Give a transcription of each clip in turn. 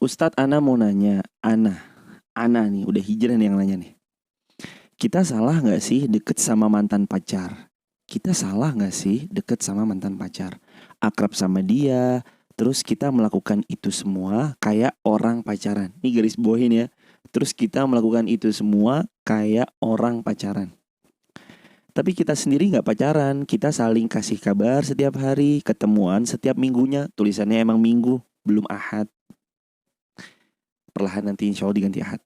Ustadz Ana mau nanya, Ana nih udah hijrah nih yang nanya nih. Kita salah nggak sih deket sama mantan pacar? Kita salah nggak sih deket sama mantan pacar? Akrab sama dia, terus kita melakukan itu semua kayak orang pacaran. Ini garis bawahin ya. Terus kita melakukan itu semua kayak orang pacaran. Tapi kita sendiri nggak pacaran, kita saling kasih kabar setiap hari, ketemuan setiap minggunya. Tulisannya emang minggu, belum ahad. Perlahan nanti insya Allah diganti ahad.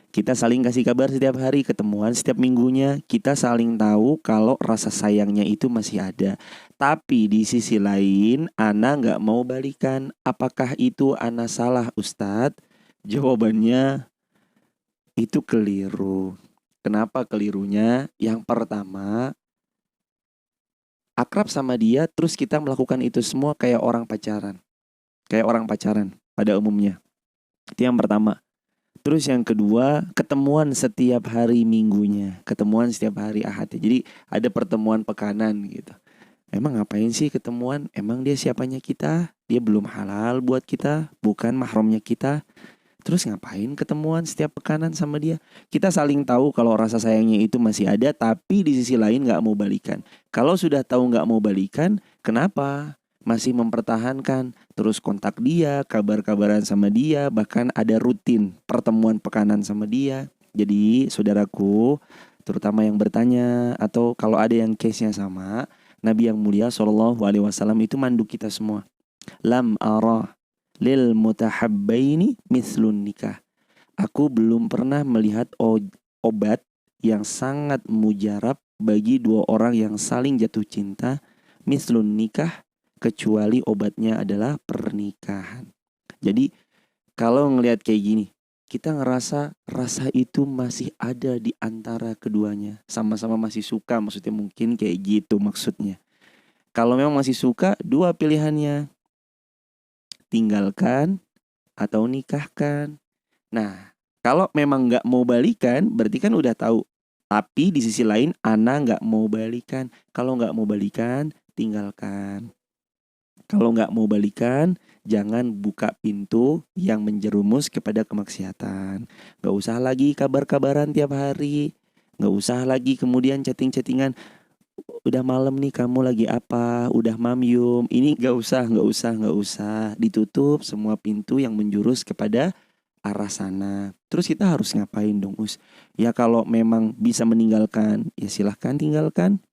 Kita saling kasih kabar setiap hari, ketemuan setiap minggunya. Kita saling tahu kalau rasa sayangnya itu masih ada. Tapi di sisi lain, Ana nggak mau balikan. Apakah itu Ana salah, Ustadz? Jawabannya itu keliru. Kenapa kelirunya? Yang pertama, akrab sama dia, terus kita melakukan itu semua kayak orang pacaran. Kayak orang pacaran pada umumnya. Itu yang pertama. Terus yang kedua, ketemuan setiap hari minggunya, ketemuan setiap hari ahadnya. Jadi ada pertemuan pekanan gitu. Emang ngapain sih ketemuan? Emang dia siapanya kita? Dia belum halal buat kita, bukan mahramnya kita. Terus ngapain ketemuan setiap pekanan sama dia? Kita saling tahu kalau rasa sayangnya itu masih ada, tapi di sisi lain gak mau balikan. Kalau sudah tahu gak mau balikan, kenapa masih mempertahankan, terus kontak dia, kabar-kabaran sama dia, bahkan ada rutin pertemuan pekanan sama dia? Jadi saudaraku, terutama yang bertanya atau kalau ada yang case-nya sama, Nabi yang mulia SAW itu mandu kita semua. Lam arah lil mutahabbaini mislun nikah. Aku belum pernah melihat obat yang sangat mujarab bagi dua orang yang saling jatuh cinta mislun nikah, kecuali obatnya adalah pernikahan. Jadi kalau ngelihat kayak gini, kita ngerasa rasa itu masih ada di antara keduanya. Sama-sama masih suka, maksudnya mungkin kayak gitu maksudnya. Kalau memang masih suka, dua pilihannya. Tinggalkan atau nikahkan. Nah, kalau memang gak mau balikan, berarti kan udah tahu. Tapi di sisi lain, Ana gak mau balikan. Kalau gak mau balikan, tinggalkan. Kalau nggak mau balikan, jangan buka pintu yang menjerumus kepada kemaksiatan. Nggak usah lagi kabar-kabaran tiap hari. Nggak usah lagi kemudian chatting-chattingan. Udah malam nih, kamu lagi apa? Udah mamyum. Ini nggak usah. Ditutup semua pintu yang menjurus kepada arah sana. Terus kita harus ngapain dong, Us? Ya kalau memang bisa meninggalkan, ya silahkan tinggalkan.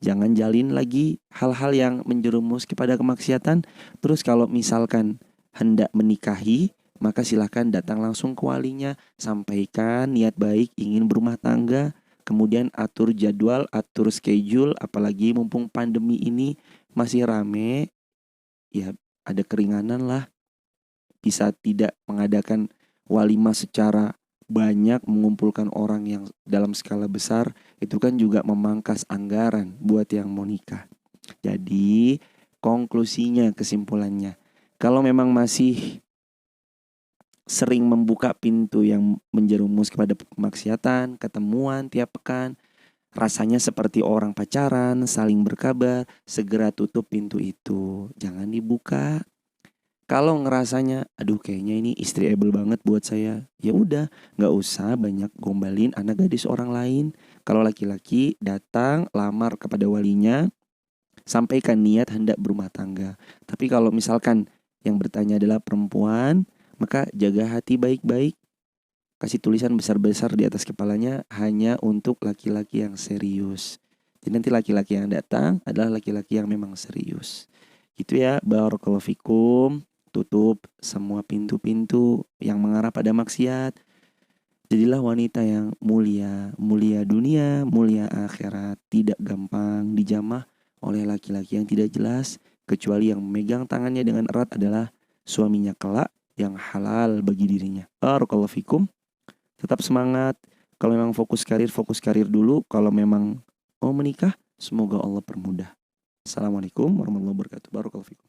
Jangan jalin lagi hal-hal yang menjerumus kepada kemaksiatan. Terus kalau misalkan hendak menikahi, maka silahkan datang langsung ke walinya. Sampaikan niat baik ingin berumah tangga. Kemudian atur jadwal, atur schedule. Apalagi mumpung pandemi ini masih rame. Ya ada keringanan lah. Bisa tidak mengadakan walimah secara banyak, mengumpulkan orang yang dalam skala besar, itu kan juga memangkas anggaran buat yang mau nikah. Jadi konklusinya, kesimpulannya, kalau memang masih sering membuka pintu yang menjerumus kepada kemaksiatan, ketemuan tiap pekan, rasanya seperti orang pacaran, saling berkabar, segera tutup pintu itu, jangan dibuka. Kalau ngerasanya, aduh kayaknya ini istri-able banget buat saya, ya udah, nggak usah banyak gombalin anak gadis orang lain. Kalau laki-laki datang lamar kepada walinya, sampaikan niat hendak berumah tangga. Tapi kalau misalkan yang bertanya adalah perempuan, maka jaga hati baik-baik. Kasih tulisan besar-besar di atas kepalanya, hanya untuk laki-laki yang serius. Jadi nanti laki-laki yang datang adalah laki-laki yang memang serius. Gitu ya, barakallahu fikum. Tutup semua pintu-pintu yang mengarah pada maksiat. Jadilah wanita yang mulia, mulia dunia, mulia akhirat. Tidak gampang dijamah oleh laki-laki yang tidak jelas, kecuali yang memegang tangannya dengan erat adalah suaminya kelak yang halal bagi dirinya. Barakallahu fikum. Tetap semangat. Kalau memang fokus karir dulu. Kalau memang mau menikah, semoga Allah permudah. Assalamualaikum warahmatullahi wabarakatuh. Barakallahu fikum.